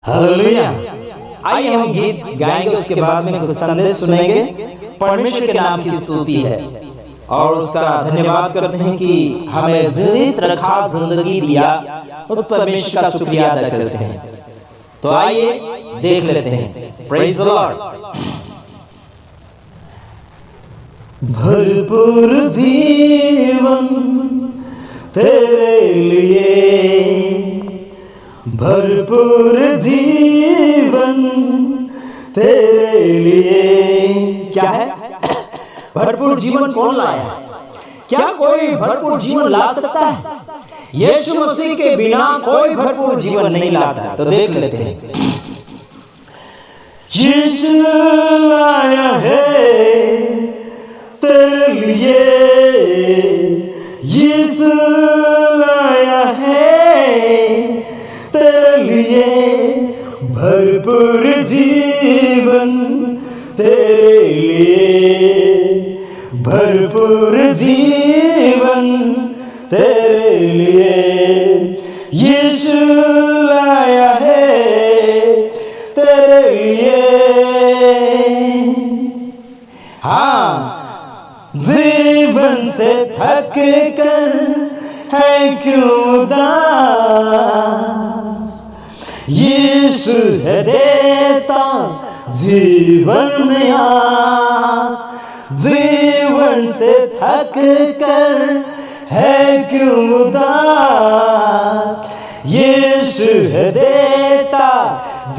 Hallelujah. आइए हम गीत गाएंगे, उसके बाद में कुछ संदेश सुनेंगे। परमेश्वर के नाम की स्तुति है और उसका धन्यवाद करते हैं कि हमें जीवित रखा, जिंदगी दिया, उस परमेश्वर का शुक्रिया अदा करते हैं। तो आइए देख लेते हैं। Praise the Lord. भरपूर जीवन तेरे लिए, भरपूर जीवन तेरे लिए। क्या है भरपूर जीवन? कौन लाया? क्या कोई भरपूर जीवन ला सकता है? यीशु मसीह के बिना कोई भरपूर जीवन नहीं लाता। तो देख लेते हैं। यीशु लाया है तेरे लिए, यीशु लाया है तेरे लिए, भरपूर जीवन तेरे लिए, भरपूर जीवन तेरे लिए। यीशु लाया है तेरे लिए। हाँ, जीवन से थक कर है क्यों उदास, यीशु है देता जीवन में आस। जीवन से थक कर है क्यों उदास, यीशु है देता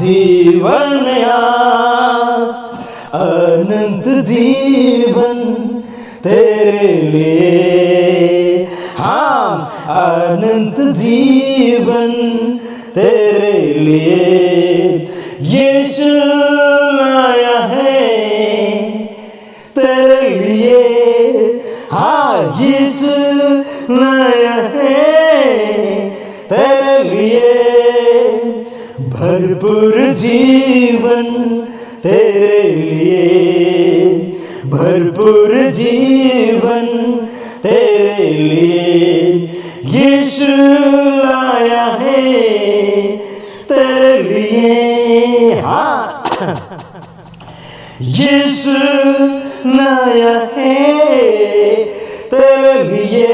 जीवन में आस। अनंत जीवन तेरे लिए, हाँ, अनंत जीवन तेरे लिए। यीशु लाया है तेरे लिए, हाँ, यीशु लाया है तेरे लिए। भरपूर जीवन तेरे लिए, भरपूर जीवन तेरे लिए। यीशु लाया है तेरे लिए, हाँ, यीशु लाया है तेरे लिए।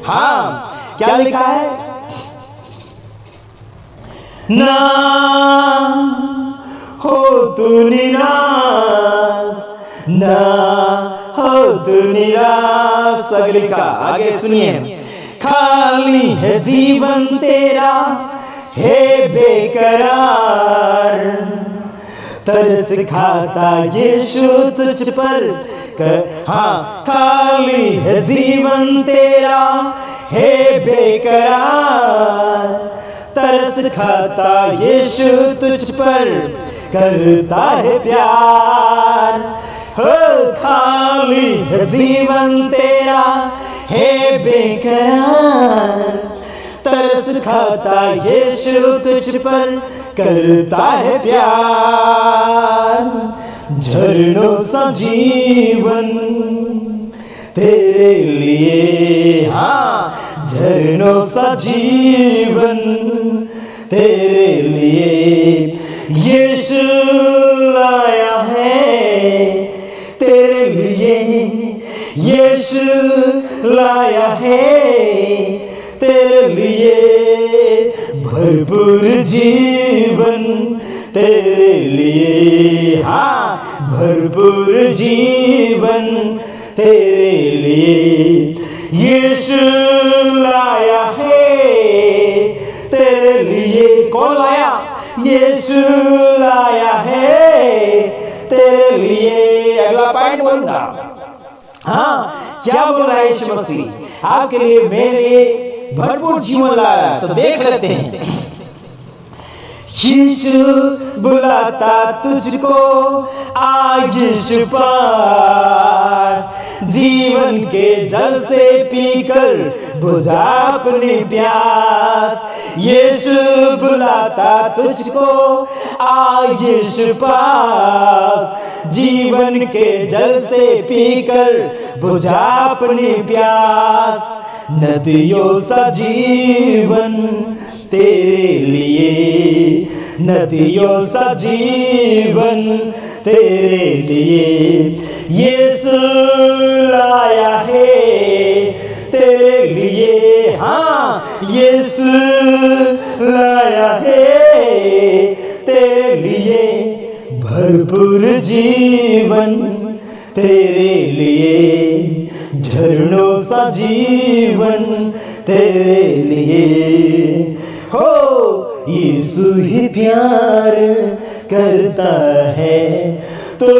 हाँ, क्या लिखा है? ना हो तू निराश, ना हो तू निराश। अगली का आगे सुनिए। खाली है जीवन तेरा हे बेकरार, तरस खाता यीशु तुझ पर हाँ, खाली है जीवन तेरा हे बेकरार, तरस खाता यीशु तुझ पर करता है प्यार। हो खाली है जीवन तेरा हे बेकरार, तरस खाता यीशु तुझ पर करता है प्यार। झरनों सा जीवन तेरे लिए, हाँ, झरनों सा जीवन तेरे लिए। यीशु लाया है तेरे लिए, यीशु लाया है तेरे लिए। भरपूर जीवन तेरे लिए, हाँ, भरपूर जीवन तेरे लिए। यीशु लाया है तेरे लिए। कौन लाया? यीशु लाया है तेरे लिए। अगला पॉइंट बोलूंगा। हाँ, क्या बोल रहा है यीशु मसीह? आपके लिए, मेरे लिए भरपूर जीवन लाया। तो देख लेते हैं। यीशु बुलाता तुझको आ यीशु पास, जीवन के जल से पीकर बुझा अपनी प्यास। यीशु बुलाता तुझको आ यीशु पास, जीवन के जल से पीकर बुझा अपनी प्यास। नदियों सा जीवन तेरे लिए, नदियों सा जीवन तेरे लिए यीशु लाया है, तेरे लिए, हाँ यीशु लाया है तेरे लिए, भरपूर जीवन तेरे लिए, झरनों सा जीवन तेरे लिए। हो यीशु ही प्यार करता है तो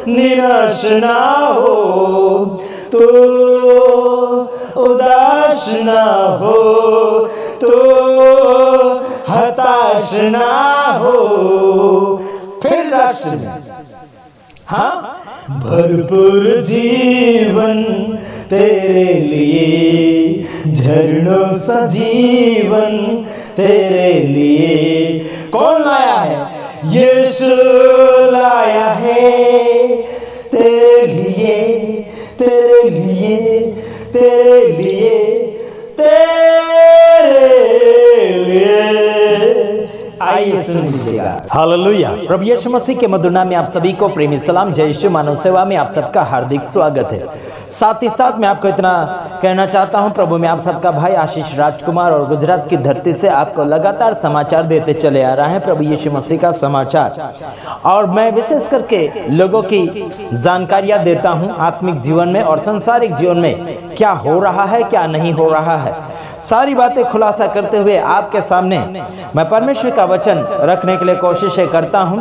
निराश ना हो, तो उदास ना हो, तो हताश ना हो। फिर लास्ट में, हाँ, भरपूर जीवन तेरे लिए, झरनों सा जीवन तेरे लिए। कौन लाया है? यीशु लाया है तेरे लिए, तेरे लिए, तेरे लिए, तेरे लिए। आइए सुन लीजिएगा। हालेलुया। प्रभु यीशु मसीह के मधुर नाम में आप सभी को प्रेमी सलाम। जय यीशु मानव सेवा में आप सबका हार्दिक स्वागत है। साथ ही साथ मैं आपको इतना कहना चाहता हूं, प्रभु में आप सबका भाई आशीष राजकुमार और गुजरात की धरती से आपको लगातार समाचार देते चले आ रहा है, प्रभु यीशु मसीह का समाचार। और मैं विशेष करके लोगों की जानकारियां देता हूं आत्मिक जीवन में और सांसारिक जीवन में क्या हो रहा है, क्या नहीं हो रहा है, सारी बातें खुलासा करते हुए आपके सामने मैं परमेश्वर का वचन रखने के लिए कोशिश करता हूं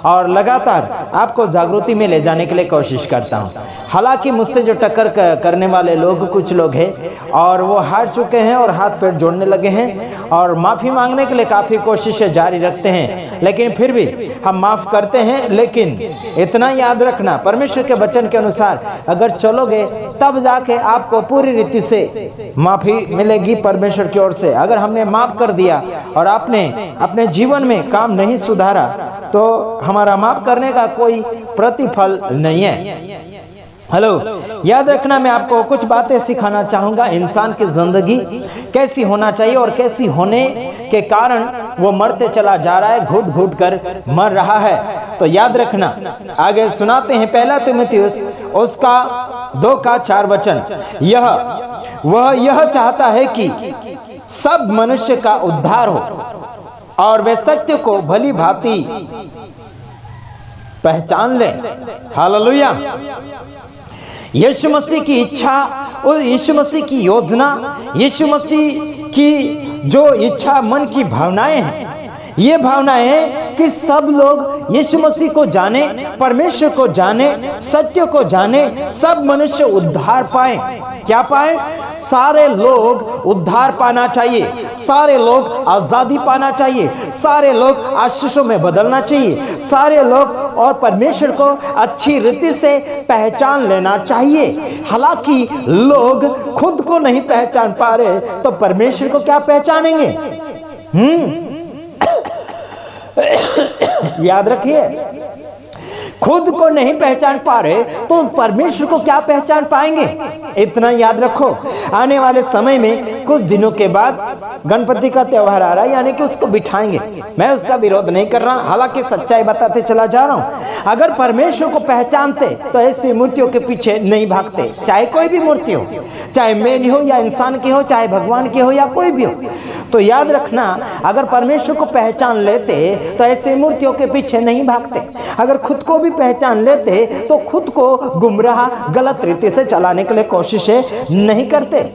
और लगातार आपको जागृति में ले जाने के लिए कोशिश करता हूं। हालांकि मुझसे जो टक्कर करने वाले लोग कुछ लोग हैं और वो हार चुके हैं और हाथ पैर जोड़ने लगे हैं और माफी मांगने के लिए काफी कोशिशें जारी रखते हैं, लेकिन फिर भी हम माफ करते हैं। लेकिन इतना याद रखना, परमेश्वर के वचन के अनुसार अगर चलोगे तब जाके आपको पूरी रीति से माफी मिलेगी परमेश्वर की ओर से। अगर हमने माफ कर दिया और आपने अपने जीवन में काम नहीं सुधारा तो हमारा माफ करने का कोई प्रतिफल नहीं है। हेलो, याद रखना, मैं आपको कुछ बातें सिखाना चाहूंगा। इंसान की जिंदगी कैसी होना चाहिए और कैसी होने के कारण वो मरते चला जा रहा है, घुट घुट कर मर रहा है। तो याद रखना, आगे सुनाते हैं पहला तीमुथियुस उसका 2:4 वचन। वह यह चाहता है कि सब मनुष्य का उद्धार हो और वे सत्य को भली भांति पहचान ले। हालेलुया। यीशु मसीह की इच्छा और यीशु मसीह की योजना, यीशु मसीह की जो इच्छा, मन की भावनाएं हैं, ये भावनाएं हैं कि सब लोग यीशु मसीह को जाने, परमेश्वर को जाने, सत्य को जाने, सब मनुष्य उद्धार पाए। क्या पाए? सारे लोग उद्धार पाना चाहिए, सारे लोग आजादी पाना चाहिए, सारे लोग आशीषों में बदलना चाहिए, सारे लोग और परमेश्वर को अच्छी रीति से पहचान लेना चाहिए। हालांकि लोग खुद को नहीं पहचान पा रहे तो परमेश्वर को क्या पहचानेंगे? याद रखिए, खुद को नहीं पहचान पा रहे तो परमेश्वर को क्या पहचान पाएंगे? इतना याद रखो। आने वाले समय में कुछ दिनों के बाद गणपति का त्योहार आ रहा है, यानी कि उसको बिठाएंगे। मैं उसका विरोध नहीं कर रहा, हालांकि सच्चाई बताते चला जा रहा हूं। अगर परमेश्वर को पहचानते तो ऐसी मूर्तियों के पीछे नहीं भागते, चाहे कोई भी मूर्ति हो, चाहे मेरी हो या इंसान की हो, चाहे भगवान की हो या कोई भी हो। तो याद रखना, अगर परमेश्वर को पहचान लेते तो ऐसी मूर्तियों के पीछे नहीं भागते। अगर खुद को भी पहचान लेते तो खुद को गुमराह, गलत रीति से चलाने के लिए कोशिशें नहीं करते।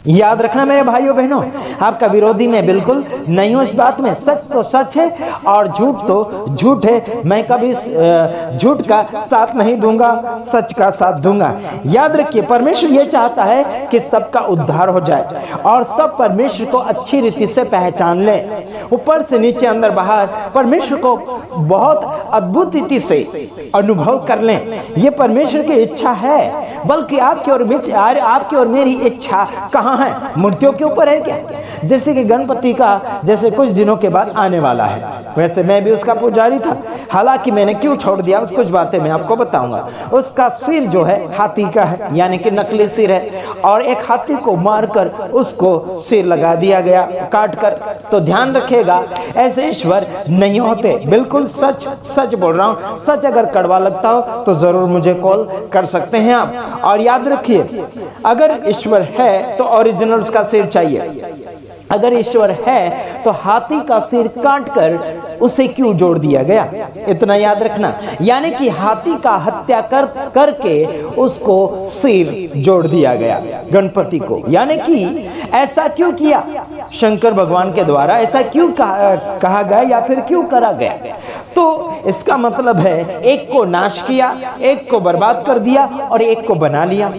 याद रखना मेरे भाइयों बहनों, आपका विरोधी मैं बिल्कुल नहीं हूं इस बात में। सच तो सच है और झूठ तो झूठ है। मैं कभी झूठ का साथ नहीं दूंगा, सच का साथ दूंगा। याद रखिए, परमेश्वर ये चाहता है कि सबका उद्धार हो जाए और सब परमेश्वर को अच्छी रीति से पहचान ले, ऊपर से नीचे, अंदर बाहर परमेश्वर को बहुत अद्भुत रीति से अनुभव कर लें। ये परमेश्वर की इच्छा है। बल्कि आपकी और मेरी इच्छा कहां है? मूर्तियों के ऊपर है क्या? जैसे कि गणपति का जैसे कुछ दिनों के बाद आने वाला है, वैसे मैं भी उसका पुजारी था। हालांकि मैंने क्यों छोड़ दिया उस कुछ बातें मैं आपको बताऊंगा। उसका सिर जो है हाथी का है, यानी कि नकली सिर है, और एक हाथी को मारकर उसको सिर लगा दिया गया काट कर। तो ध्यान रखिएगा, ऐसे ईश्वर नहीं होते। बिल्कुल सच सच बोल रहा हूं। सच अगर कड़वा लगता हो तो जरूर मुझे कॉल कर सकते हैं आप। और याद रखिए, अगर ईश्वर है तो ओरिजिनल उसका सिर चाहिए। अगर ईश्वर है तो हाथी का सिर काटकर उसे क्यों जोड़ दिया गया, इतना याद रखना। यानी कि हाथी का हत्या करके उसको सिर जोड़ दिया गया गणपति को। यानी कि ऐसा क्यों किया शंकर भगवान के द्वारा, ऐसा क्यों कहा गया या फिर क्यों करा गया? तो इसका मतलब है एक को नाश किया, एक को बर्बाद कर दिया और एक को बना लिया।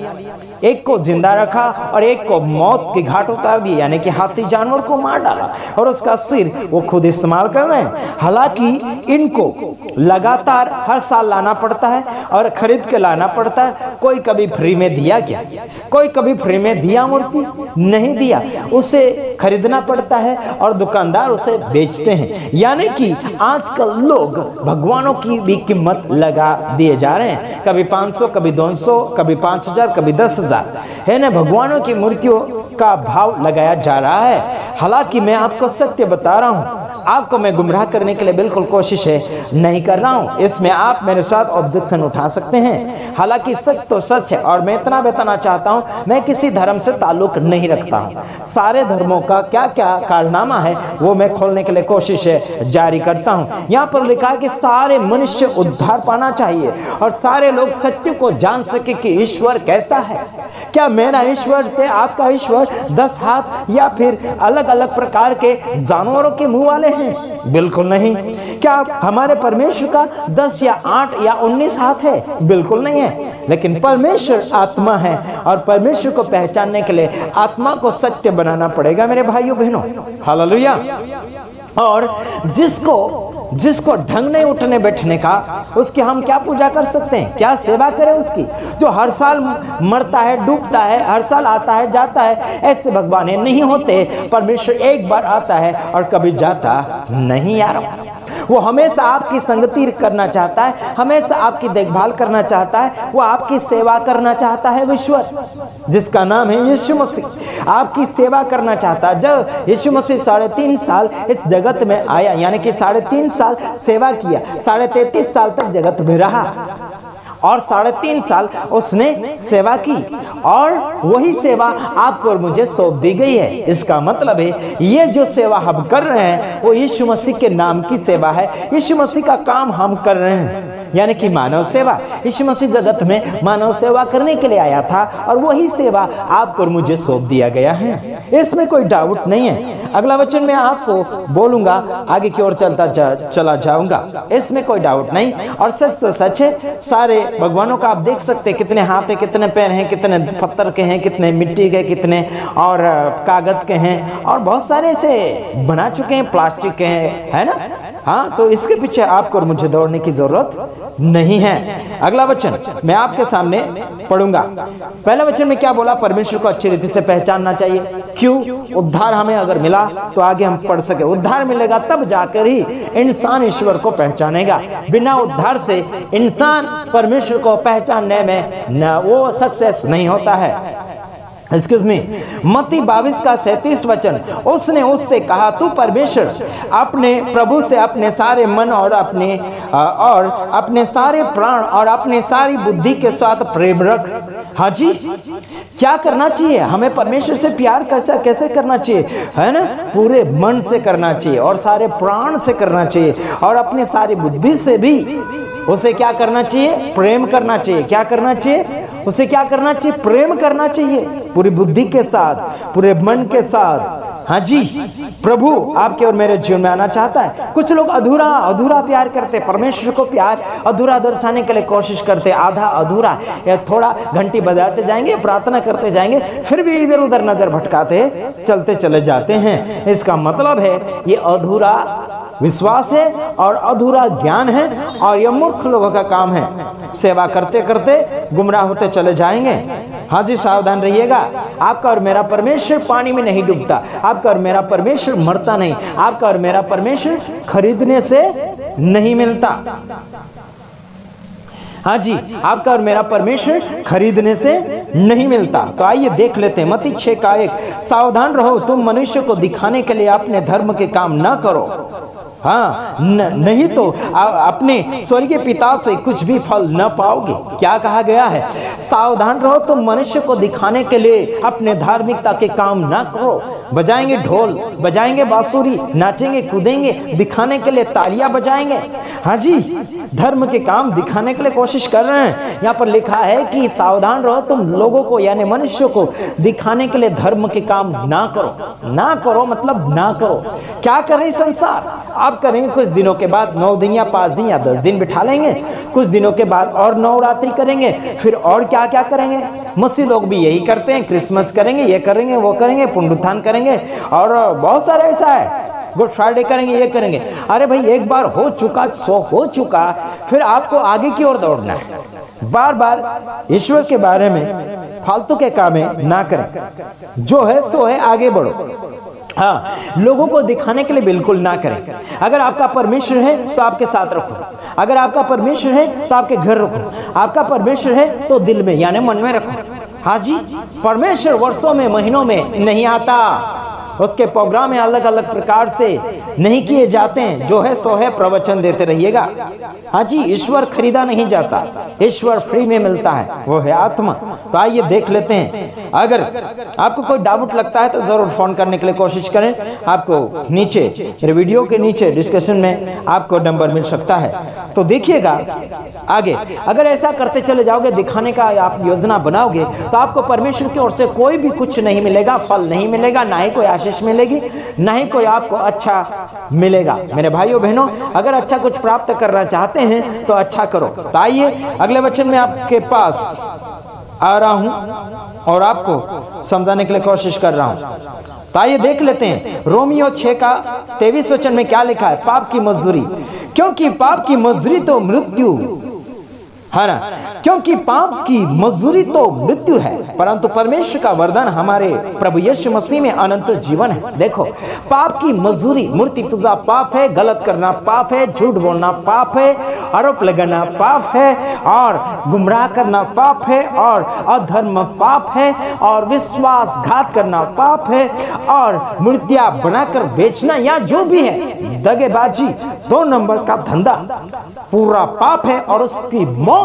एक को जिंदा रखा और एक को मौत के घाट उतार दिया, यानी कि हाथी जानवर को मार डाला और उसका सिर वो खुद इस्तेमाल कर रहे हैं। हालांकि इनको लगातार हर साल लाना पड़ता है और खरीद के लाना पड़ता है। कोई कभी फ्री में दिया क्या? कोई कभी फ्री में दिया मूर्ति? नहीं दिया, उसे खरीदना पड़ता है और दुकानदार उसे बेचते हैं। यानी कि आजकल लोग भगवानों की भी कीमत लगा दिए जा रहे हैं, कभी 500, कभी 200, कभी 5000, कभी 10,000 है ना। भगवानों की मूर्तियों का भाव लगाया जा रहा है। हालांकि मैं आपको सत्य बता रहा हूं, आपको मैं गुमराह करने के लिए बिल्कुल कोशिश नहीं कर रहा हूं। इसमें आप मेरे साथ ऑब्जेक्शन उठा सकते हैं। हालांकि सच तो सच है और मैं इतना बताना चाहता हूं, मैं किसी धर्म से ताल्लुक नहीं रखता हूं। सारे धर्मों का क्या क्या कारनामा है वो मैं खोलने के लिए कोशिश जारी करता हूं। यहां पर लिखा है कि सारे मनुष्य उद्धार पाना चाहिए और सारे लोग सत्य को जान सके कि ईश्वर कैसा है। क्या मेरा ईश्वर थे आपका ईश्वर 10 हाथ या फिर अलग अलग प्रकार के जानवरों के मुंह वाले हैं? बिल्कुल नहीं। क्या हमारे परमेश्वर का 10 या 8 या 19 हाथ है? बिल्कुल नहीं है। लेकिन परमेश्वर आत्मा है और परमेश्वर को पहचानने के लिए आत्मा को सत्य बनाना पड़ेगा मेरे भाइयों बहनों। हालेलुया। और जिसको ढंग नहीं उठने बैठने का, उसकी हम क्या पूजा कर सकते हैं? क्या सेवा करें उसकी? जो हर साल मरता है, डूबता है, हर साल आता है जाता है, ऐसे भगवान नहीं होते। परमेश्वर एक बार आता है और कभी जाता नहीं यार। वो हमेशा आपकी संगति करना चाहता है, हमेशा आपकी देखभाल करना चाहता है, वो आपकी सेवा करना चाहता है। ईश्वर जिसका नाम है यीशु मसीह आपकी सेवा करना चाहता है। जब यीशु मसीह 3.5 साल इस जगत में आया, यानी कि 3.5 साल सेवा किया, 33.5 साल तक जगत में रहा और 3.5 साल उसने सेवा की और वही सेवा आपको और मुझे सौंप दी गई है। इसका मतलब है ये जो सेवा हम कर रहे हैं वो यीशु मसीह के नाम की सेवा है। यीशु मसीह का काम हम कर रहे हैं, यानी कि मानव सेवा। यीशु मसीह जगत में मानव सेवा करने के लिए आया था और वही सेवा आपको और मुझे सौंप दिया गया है। इसमें कोई डाउट नहीं है। अगला वचन मैं आपको बोलूंगा, आगे की ओर चला जाऊंगा, इसमें कोई डाउट नहीं। और सच तो सच है, सारे भगवानों का आप देख सकते हैं कितने हाथ है, कितने पैर हैं, कितने पत्थर के हैं, कितने मिट्टी के, कितने और कागज के हैं और बहुत सारे ऐसे बना चुके हैं, प्लास्टिक के हैं, है ना। हाँ, तो इसके पीछे आपको और मुझे दौड़ने की जरूरत नहीं है। अगला वचन मैं आपके सामने पढ़ूंगा। पहला वचन में क्या बोला? परमेश्वर को अच्छी रीति से पहचानना चाहिए। क्यों? उद्धार हमें अगर मिला तो आगे हम पढ़ सके। उद्धार मिलेगा तब जाकर ही इंसान ईश्वर को पहचानेगा। बिना उद्धार से इंसान परमेश्वर को पहचानने में न वो सक्सेस नहीं होता है। एक्सक्यूज मी, मत्ती 22 का 37 वचन, उसने उससे कहा, तू परमेश्वर अपने प्रभु से अपने सारे मन और अपने सारे प्राण और अपने सारी बुद्धि के साथ प्रेम रख। हाँ जी, क्या करना चाहिए हमें? परमेश्वर से प्यार कैसे करना चाहिए, है ना? पूरे मन से करना चाहिए और सारे प्राण से करना चाहिए और अपनी सारी बुद्धि से भी उसे क्या करना चाहिए? प्रेम करना चाहिए। क्या करना चाहिए? उसे क्या करना चाहिए? प्रेम करना चाहिए, पूरी बुद्धि के साथ, पूरे मन के साथ। हाँ जी, प्रभु आपके और मेरे जीवन में आना चाहता है। कुछ लोग अधूरा प्यार करते, परमेश्वर को प्यार अधूरा दर्शाने के लिए कोशिश करते, आधा अधूरा, या थोड़ा घंटी बजाते जाएंगे, प्रार्थना करते जाएंगे, फिर भी इधर उधर नजर भटकाते चलते चले जाते हैं। इसका मतलब है ये अधूरा विश्वास है और अधूरा ज्ञान है और यह मूर्ख लोगों का काम है। सेवा करते करते गुमराह होते चले जाएंगे। हाँ जी, सावधान रहिएगा। आपका और मेरा परमेश्वर पानी में नहीं डूबता, आपका और मेरा परमेश्वर मरता नहीं, आपका और मेरा परमेश्वर खरीदने से नहीं मिलता। हाँ जी, आपका और मेरा परमेश्वर खरीदने से नहीं मिलता। तो आइए देख लेते हैं मत्ती 6:1। सावधान रहो, तुम मनुष्य को दिखाने के लिए अपने धर्म के काम ना करो, हाँ नहीं तो अपने स्वर्गीय पिता से कुछ भी फल न पाओगे। क्या कहा गया है? सावधान रहो, तुम मनुष्य को दिखाने के लिए अपने धार्मिकता के काम ना करो। बजाएंगे ढोल, बजाएंगे बांसुरी, नाचेंगे कूदेंगे, दिखाने के लिए तालियां बजाएंगे। हाँ जी, धर्म के काम दिखाने के लिए कोशिश कर रहे हैं। यहाँ पर लिखा है कि सावधान रहो, तुम लोगों को यानी मनुष्य को दिखाने के लिए धर्म के काम ना करो। ना करो मतलब ना करो। क्या कर रही संसार? आप करेंगे कुछ दिनों के बाद 9 दिन या 5 दिन या 10 दिन बिठा लेंगे, कुछ दिनों के बाद और नवरात्रि करेंगे, फिर और क्या क्या करेंगे। मसीह लोग भी यही करते हैं, क्रिसमस करेंगे, ये करेंगे, वो करेंगे, पुनरुत्थान करेंगे और बहुत सारा ऐसा है, गुड फ्राइडे करेंगे, ये करेंगे। अरे भाई, एक बार हो चुका सो हो चुका, फिर आपको आगे की ओर दौड़ना है। बार बार ईश्वर के बारे में फालतू के काम ना करें। जो है सो है, आगे बढ़ो। हाँ, लोगों को दिखाने के लिए बिल्कुल ना करें। अगर आपका परमेश्वर है तो आपके साथ रखो, अगर आपका परमेश्वर है तो आपके घर रखो, आपका परमेश्वर है तो दिल में यानी मन में रखो। हाँ जी, परमेश्वर वर्षों में महीनों में नहीं आता, उसके प्रोग्राम में अलग अलग प्रकार से नहीं किए जाते हैं। जो है सो है, प्रवचन देते रहिएगा। हाँ जी, ईश्वर खरीदा नहीं जाता, ईश्वर फ्री में मिलता है, वो है आत्मा। तो आइए देख लेते हैं। अगर आपको कोई डाउट लगता है तो जरूर फोन करने के लिए कोशिश करें। आपको नीचे मेरे वीडियो के नीचे डिस्कशन में आपको नंबर मिल सकता है, तो देखिएगा आगे। अगर ऐसा करते चले जाओगे, दिखाने का आप योजना बनाओगे, तो आपको परमेश्वर की ओर से कोई भी कुछ नहीं मिलेगा, फल नहीं मिलेगा, ना ही कोई आशीष मिलेगी, ना ही कोई आपको अच्छा मिलेगा। मेरे भाइयों बहनों, अगर अच्छा कुछ प्राप्त करना चाहते हैं तो अच्छा करो। तो आइए अगले वचन में आपके पास आ रहा हूं और आपको समझाने के लिए कोशिश कर रहा हूं। तो आइए देख लेते हैं रोमियो 6:23 वचन में क्या लिखा है। पाप की मजदूरी, क्योंकि पाप की मजदूरी तो मृत्यु है ना, क्योंकि पाप की मजदूरी तो मृत्यु है, परंतु परमेश्वर का वरदान हमारे प्रभु यीशु मसीह में अनंत जीवन है। देखो, पाप की मजदूरी मूर्ति पूजा पाप है, गलत करना पाप है, झूठ बोलना पाप है, आरोप लगाना पाप है, और गुमराह करना पाप है, और अधर्म पाप है, और विश्वासघात करना पाप है, और मूर्तियां बनाकर बेचना या जो भी है, दगेबाजी, 2 नंबर का धंधा पूरा पाप है। और उसकी मौत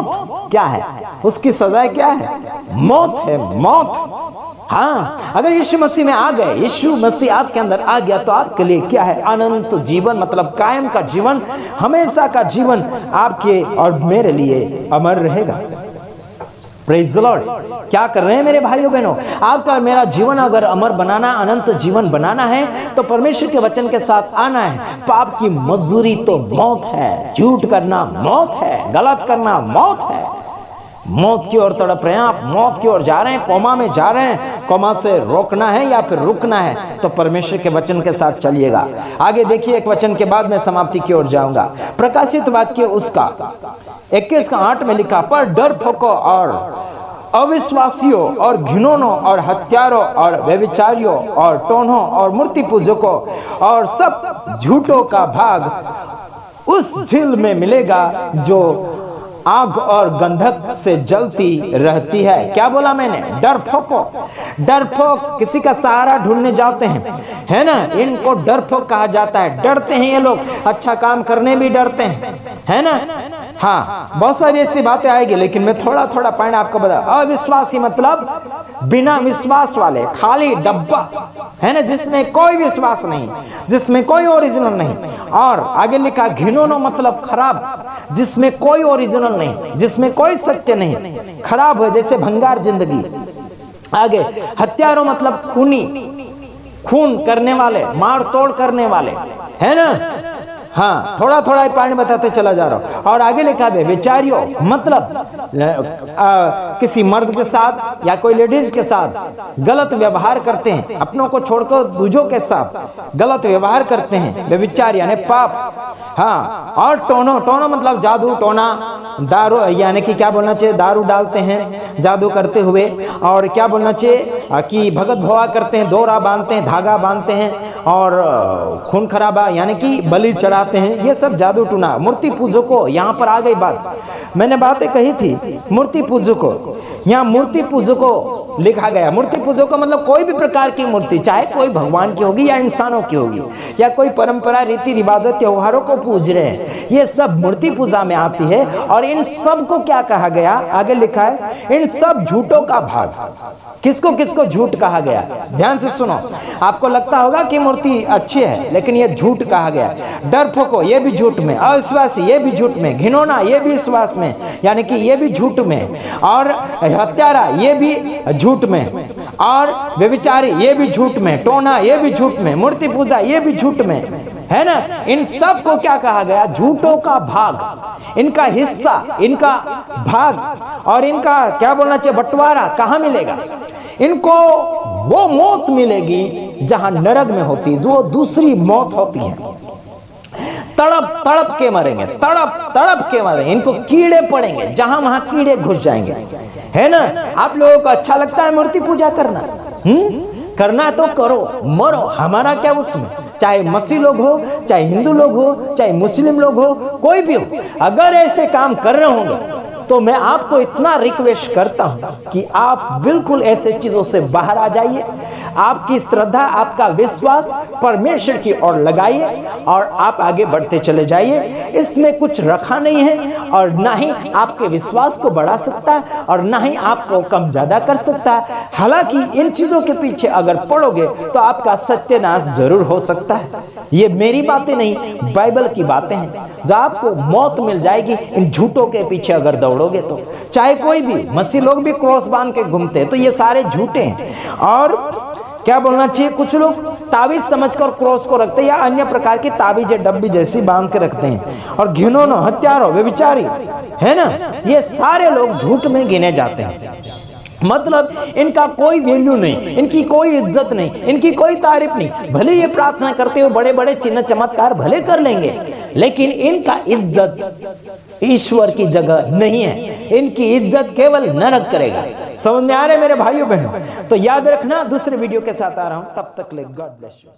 क्या है? उसकी सजा क्या है? मौत है, मौत। हाँ, अगर यीशु मसीह में आ गए, यीशु मसीह आपके अंदर आ गया, तो आपके लिए क्या है? अनंत जीवन, मतलब कायम का जीवन, हमेशा का जीवन आपके और मेरे लिए अमर रहेगा। Praise the Lord. क्या कर रहे हैं मेरे भाइयों बहनों? आपका और मेरा जीवन अगर अमर बनाना, अनंत जीवन बनाना है, तो परमेश्वर के वचन के साथ आना है। पाप की मजदूरी तो मौत है, झूठ करना मौत है, गलत करना मौत है। मौत की ओर तड़प रहे हैं आप, मौत की ओर जा रहे हैं, कोमा में जा रहे हैं। कोमा से रोकना है या फिर रुकना है, तो परमेश्वर के वचन के साथ चलिएगा। आगे देखिए, एक वचन के बाद मैं समाप्ति की ओर जाऊंगा। प्रकाशित वाक्य उसका 21:8 में लिखा, पर डर ठोको और अविश्वासियों और घिनौनों और हत्यारों और व्यभिचारियों और टोन्हों और मूर्ति पूजकों और सब झूठों का भाग उस झील में मिलेगा जो आग और गंधक से जलती रहती है। क्या बोला मैंने? डरपोक। डरपोक किसी का सहारा ढूंढने जाते हैं, है ना, इनको डरपोक कहा जाता है। डरते हैं ये लोग, अच्छा काम करने भी डरते हैं, है ना। हाँ, बहुत सारी ऐसी बातें आएगी, लेकिन मैं थोड़ा थोड़ा पॉइंट आपको बता। अविश्वासी मतलब बिना विश्वास वाले, खाली डब्बा, है ना, जिसमें कोई विश्वास नहीं, जिसमें कोई ओरिजिनल नहीं। और आगे लिखा घिनौना मतलब खराब, जिसमें कोई ओरिजिनल नहीं, जिसमें कोई सत्य नहीं, खराब है, जैसे भंगार जिंदगी। आगे हत्यारों मतलब खूनी, खून करने वाले, मार तोड़ करने वाले, है ना। हाँ, थोड़ा थोड़ा पॉइंट बताते चला जा रहा हूं। और आगे लिखा है व्यभिचारियों मतलब किसी मर्द के साथ या कोई लेडीज के साथ गलत व्यवहार करते हैं, अपनों को छोड़कर दूसरों के साथ गलत व्यवहार करते हैं, व्यभिचार यानी पाप। हाँ, और टोनो, टोनो मतलब जादू टोना, दारू यानी कि क्या बोलना चाहिए, दारू डालते हैं जादू करते हुए, और क्या बोलना चाहिए कि भगत भवा करते हैं, दोरा बांधते हैं, धागा बांधते हैं और खून खराबा यानी कि बलि चढ़ाते हैं। ये सब जादू टूना। मूर्ति पूजकों, यहां पर आ गई बात, मैंने बातें कही थी मूर्ति पूजकों। यहां मूर्ति पूजकों लिखा गया। मूर्ति पूजकों मतलब कोई भी प्रकार की मूर्ति, चाहे कोई भगवान की होगी या इंसानों की होगी, या कोई परंपरा रीति रिवाजों त्योहारों को पूज रहे हैं, ये सब मूर्ति पूजा में आती है। और इन सब को क्या कहा गया, आगे लिखा है, इन सब झूठों का भाग। किसको किसको झूठ कहा गया, ध्यान से सुनो। आपको लगता होगा कि मूर्ति अच्छी है, लेकिन ये झूठ कहा गया। डरपोको, ये भी झूठ में। अविश्वासी, ये भी झूठ में। घिनौना, ये भी विश्वास में, यानी कि ये भी झूठ में। और हत्यारा, ये भी झूठ में। और व्यभिचारी, ये भी झूठ में। टोना, ये भी झूठ में। मूर्ति पूजा, ये भी झूठ में, है ना। इन सब को क्या कहा गया, झूठों का भाग, इनका हिस्सा, इनका भाग, और इनका क्या बोलना चाहिए, बंटवारा कहां मिलेगा। इनको वो मौत मिलेगी जहां नरक में होती, जो दूसरी मौत होती है। तड़प तड़प के मरेंगे, तड़प तड़प के मरेंगे। इनको कीड़े पड़ेंगे, जहां वहां कीड़े घुस जाएंगे, है ना। आप लोगों को अच्छा लगता है मूर्ति पूजा करना? करना तो करो, मरो, हमारा क्या उसमें। चाहे मसीह लोग हो, चाहे हिंदू लोग हो, चाहे मुस्लिम लोग हो, कोई भी हो, अगर ऐसे काम कर रहे होंगे तो मैं आपको इतना रिक्वेस्ट करता हूं कि आप बिल्कुल ऐसे चीजों से बाहर आ जाइए। आपकी श्रद्धा, आपका विश्वास परमेश्वर की ओर लगाइए और आप आगे बढ़ते चले जाइए। इसमें कुछ रखा नहीं है, और ना ही आपके विश्वास को बढ़ा सकता है और ना ही आपको कम ज्यादा कर सकता है। हालांकि इन चीजों के पीछे अगर पड़ोगे तो आपका सत्यानाश जरूर हो सकता है। ये मेरी बातें नहीं, बाइबल की बातें हैं, जो आपको मौत मिल जाएगी इन झूठों के पीछे अगर दौड़ोगे तो। चाहे कोई भी, मसीह लोग भी क्रॉस बांध के घूमते हैं, तो ये सारे झूठे हैं। और क्या बोलना चाहिए, कुछ लोग ताबीज समझकर क्रॉस को रखते हैं, या अन्य प्रकार की ताबीजें डब्बी जैसी बांध के रखते हैं। और घिनौना, हत्यारों, व्यभिचारी, है ना, ये सारे लोग झूठ में गिने जाते हैं। मतलब इनका कोई वैल्यू नहीं, इनकी कोई इज्जत नहीं, इनकी कोई तारीफ नहीं। भले ये प्रार्थना करते हुए बड़े बड़े चिन्ह चमत्कार भले कर लेंगे, लेकिन इनका इज्जत ईश्वर की जगह नहीं है। इनकी इज्जत केवल नरक करेगा। समझ में आ रहे मेरे भाइयों बहनों? तो याद रखना, दूसरे वीडियो के साथ आ रहा हूं, तब तक ले गॉड ब्लेस यू।